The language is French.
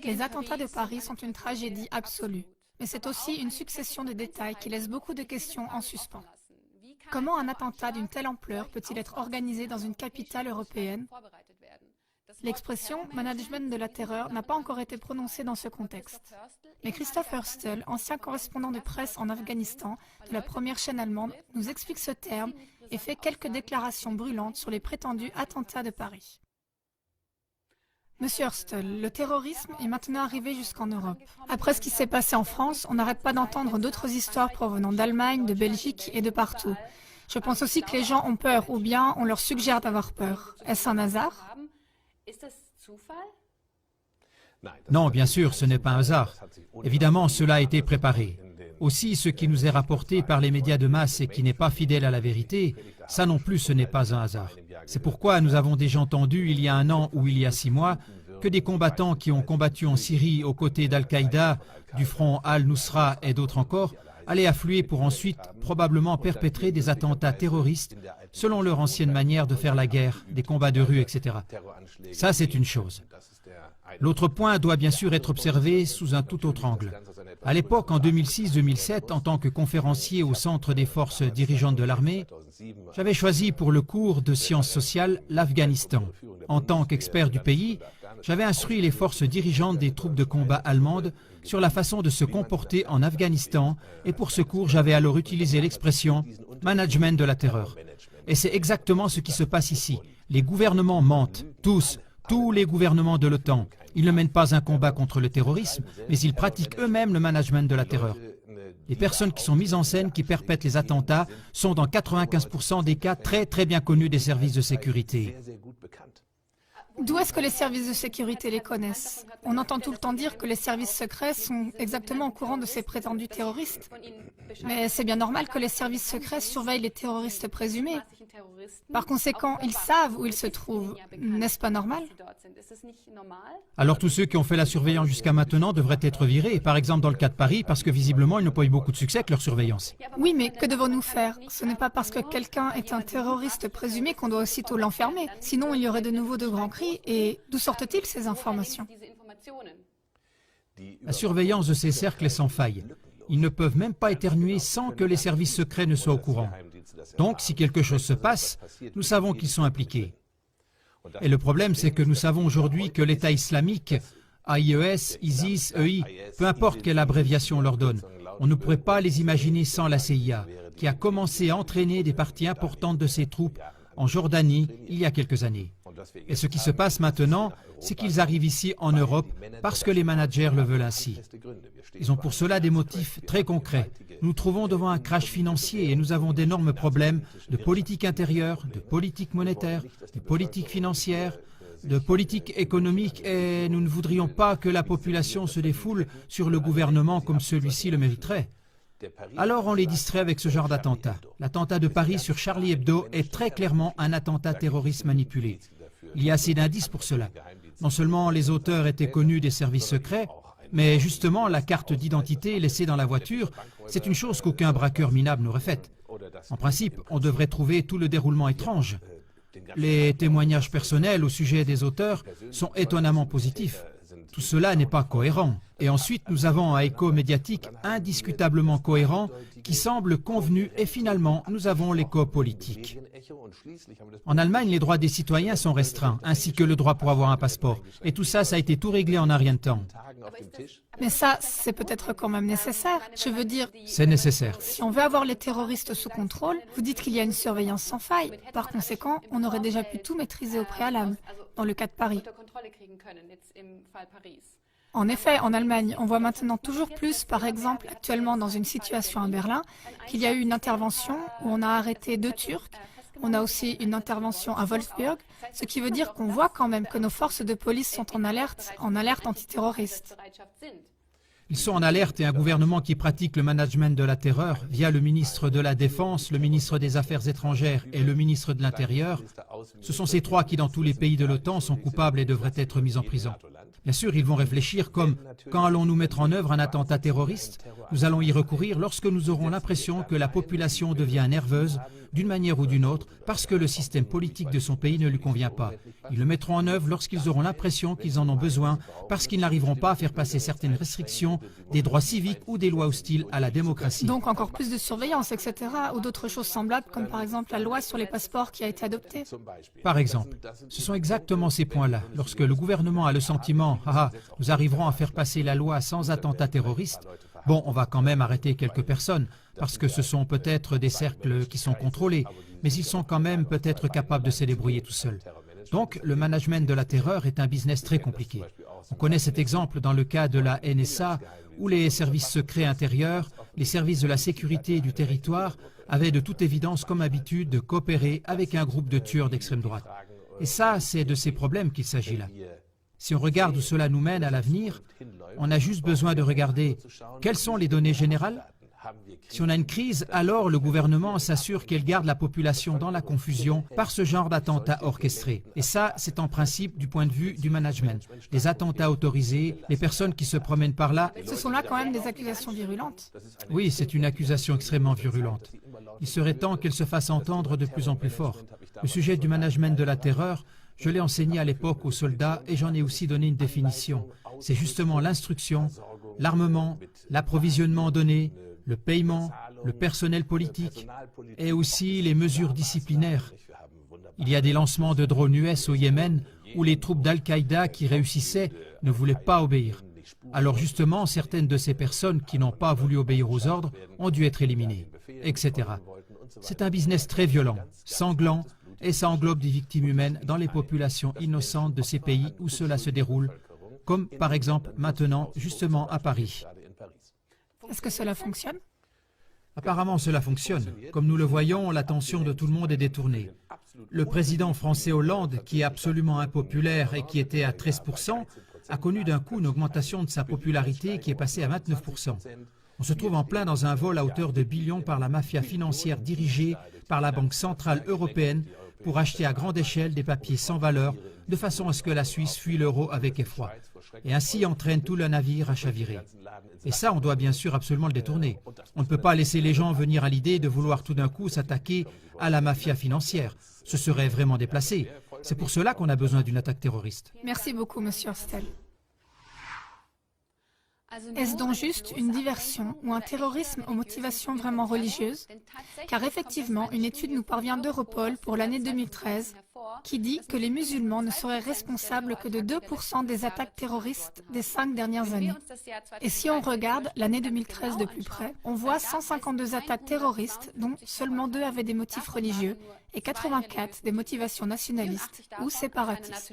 Les attentats de Paris sont une tragédie absolue, mais c'est aussi une succession de détails qui laissent beaucoup de questions en suspens. Comment un attentat d'une telle ampleur peut-il être organisé dans une capitale européenne? L'expression « management de la terreur » n'a pas encore été prononcée dans ce contexte. Mais Christoph Hörstel, ancien correspondant de presse en Afghanistan de la première chaîne allemande, nous explique ce terme et fait quelques déclarations brûlantes sur les prétendus attentats de Paris. Monsieur Hörstel, le terrorisme est maintenant arrivé jusqu'en Europe. Après ce qui s'est passé en France, on n'arrête pas d'entendre d'autres histoires provenant d'Allemagne, de Belgique et de partout. Je pense aussi que les gens ont peur, ou bien on leur suggère d'avoir peur. Est-ce un hasard? Non, bien sûr, ce n'est pas un hasard. Évidemment, cela a été préparé. Aussi, ce qui nous est rapporté par les médias de masse et qui n'est pas fidèle à la vérité, ça non plus, ce n'est pas un hasard. C'est pourquoi nous avons déjà entendu, il y a 1 an ou il y a 6 mois, que des combattants qui ont combattu en Syrie aux côtés d'Al-Qaïda, du front Al-Nusra et d'autres encore, allaient affluer pour ensuite probablement perpétrer des attentats terroristes selon leur ancienne manière de faire la guerre, des combats de rue, etc. Ça, c'est une chose. L'autre point doit bien sûr être observé sous un tout autre angle. À l'époque, en 2006-2007, en tant que conférencier au Centre des forces dirigeantes de l'armée, j'avais choisi pour le cours de sciences sociales l'Afghanistan. En tant qu'expert du pays, j'avais instruit les forces dirigeantes des troupes de combat allemandes sur la façon de se comporter en Afghanistan et pour ce cours, j'avais alors utilisé l'expression « management de la terreur ». Et c'est exactement ce qui se passe ici. Les gouvernements mentent, tous les gouvernements de l'OTAN. Ils ne mènent pas un combat contre le terrorisme, mais ils pratiquent eux-mêmes le management de la terreur. Les personnes qui sont mises en scène, qui perpètrent les attentats, sont dans 95% des cas très bien connus des services de sécurité. D'où est-ce que les services de sécurité les connaissent? On entend tout le temps dire que les services secrets sont exactement au courant de ces prétendus terroristes. Mais c'est bien normal que les services secrets surveillent les terroristes présumés. Par conséquent, ils savent où ils se trouvent. N'est-ce pas normal? Alors tous ceux qui ont fait la surveillance jusqu'à maintenant devraient être virés, par exemple dans le cas de Paris, parce que visiblement ils n'ont pas eu beaucoup de succès avec leur surveillance. Oui, mais que devons-nous faire? Ce n'est pas parce que quelqu'un est un terroriste présumé qu'on doit aussitôt l'enfermer. Sinon, il y aurait de nouveau de grands cris. Et d'où sortent-ils ces informations? La surveillance de ces cercles est sans faille. Ils ne peuvent même pas éternuer sans que les services secrets ne soient au courant. Donc, si quelque chose se passe, nous savons qu'ils sont impliqués. Et le problème, c'est que nous savons aujourd'hui que l'État islamique, AIES, ISIS, EI, peu importe quelle abréviation on leur donne, on ne pourrait pas les imaginer sans la CIA, qui a commencé à entraîner des parties importantes de ses troupes en Jordanie il y a quelques années. Et ce qui se passe maintenant, c'est qu'ils arrivent ici en Europe parce que les managers le veulent ainsi. Ils ont pour cela des motifs très concrets. Nous nous trouvons devant un crash financier et nous avons d'énormes problèmes de politique intérieure, de politique monétaire, de politique financière, de politique économique et nous ne voudrions pas que la population se défoule sur le gouvernement comme celui-ci le mériterait. Alors on les distrait avec ce genre d'attentat. L'attentat de Paris sur Charlie Hebdo est très clairement un attentat terroriste manipulé. Il y a assez d'indices pour cela. Non seulement les auteurs étaient connus des services secrets, mais justement la carte d'identité laissée dans la voiture, c'est une chose qu'aucun braqueur minable n'aurait faite. En principe, on devrait trouver tout le déroulement étrange. Les témoignages personnels au sujet des auteurs sont étonnamment positifs. Tout cela n'est pas cohérent. Et ensuite, nous avons un écho médiatique indiscutablement cohérent qui semble convenu et finalement, nous avons l'écho politique. En Allemagne, les droits des citoyens sont restreints, ainsi que le droit pour avoir un passeport. Et tout ça, ça a été tout réglé en un rien de temps. Mais ça, c'est peut-être quand même nécessaire. Je veux dire... C'est nécessaire. Si on veut avoir les terroristes sous contrôle, vous dites qu'il y a une surveillance sans faille. Par conséquent, on aurait déjà pu tout maîtriser au préalable, dans le cas de Paris. En effet, en Allemagne, on voit maintenant toujours plus, par exemple, actuellement dans une situation à Berlin, qu'il y a eu une intervention où on a arrêté 2 Turcs. On a aussi une intervention à Wolfsburg, ce qui veut dire qu'on voit quand même que nos forces de police sont en alerte antiterroriste. Ils sont en alerte et un gouvernement qui pratique le management de la terreur via le ministre de la Défense, le ministre des Affaires étrangères et le ministre de l'Intérieur. Ce sont ces 3 qui, dans tous les pays de l'OTAN, sont coupables et devraient être mis en prison. Bien sûr, ils vont réfléchir comme « quand allons-nous mettre en œuvre un attentat terroriste ? Nous allons y recourir lorsque nous aurons l'impression que la population devient nerveuse d'une manière ou d'une autre parce que le système politique de son pays ne lui convient pas. Ils le mettront en œuvre lorsqu'ils auront l'impression qu'ils en ont besoin parce qu'ils n'arriveront pas à faire passer certaines restrictions, des droits civiques ou des lois hostiles à la démocratie. » Donc encore plus de surveillance, etc. ou d'autres choses semblables comme par exemple la loi sur les passeports qui a été adoptée. Par exemple, ce sont exactement ces points-là. Lorsque le gouvernement a le sentiment « Ah, nous arriverons à faire passer la loi sans attentat terroriste », bon, on va quand même arrêter quelques personnes, parce que ce sont peut-être des cercles qui sont contrôlés, mais ils sont quand même peut-être capables de se débrouiller tout seuls. Donc, le management de la terreur est un business très compliqué. On connaît cet exemple dans le cas de la NSA, où les services secrets intérieurs, les services de la sécurité du territoire, avaient de toute évidence comme habitude de coopérer avec un groupe de tueurs d'extrême droite. Et ça, c'est de ces problèmes qu'il s'agit là. Si on regarde où cela nous mène à l'avenir, on a juste besoin de regarder quelles sont les données générales. Si on a une crise, alors le gouvernement s'assure qu'elle garde la population dans la confusion par ce genre d'attentats orchestrés. Et ça, c'est en principe du point de vue du management. Les attentats autorisés, les personnes qui se promènent par là... Ce sont là quand même des accusations virulentes. Oui, c'est une accusation extrêmement virulente. Il serait temps qu'elle se fasse entendre de plus en plus fort. Le sujet du management de la terreur, je l'ai enseigné à l'époque aux soldats et j'en ai aussi donné une définition. C'est justement l'instruction, l'armement, l'approvisionnement en données, le paiement, le personnel politique et aussi les mesures disciplinaires. Il y a des lancements de drones US au Yémen où les troupes d'Al-Qaïda qui réussissaient ne voulaient pas obéir. Alors justement, certaines de ces personnes qui n'ont pas voulu obéir aux ordres ont dû être éliminées, etc. C'est un business très violent, sanglant, et ça englobe des victimes humaines dans les populations innocentes de ces pays où cela se déroule, comme par exemple maintenant, justement à Paris. Est-ce que cela fonctionne? Apparemment, cela fonctionne. Comme nous le voyons, l'attention de tout le monde est détournée. Le président français Hollande, qui est absolument impopulaire et qui était à 13%, a connu d'un coup une augmentation de sa popularité qui est passée à 29%. On se trouve en plein dans un vol à hauteur de billions par la mafia financière dirigée par la Banque centrale européenne pour acheter à grande échelle des papiers sans valeur de façon à ce que la Suisse fuit l'euro avec effroi et ainsi entraîne tout le navire à chavirer. Et ça, on doit bien sûr absolument le détourner. On ne peut pas laisser les gens venir à l'idée de vouloir tout d'un coup s'attaquer à la mafia financière. Ce serait vraiment déplacé. C'est pour cela qu'on a besoin d'une attaque terroriste. Merci beaucoup, Monsieur Hostel. Est-ce donc juste une diversion ou un terrorisme aux motivations vraiment religieuses? Car effectivement, une étude nous parvient d'Europol pour l'année 2013 qui dit que les musulmans ne seraient responsables que de 2% des attaques terroristes des 5 dernières années. Et si on regarde l'année 2013 de plus près, on voit 152 attaques terroristes dont seulement 2 avaient des motifs religieux et 84 des motivations nationalistes ou séparatistes.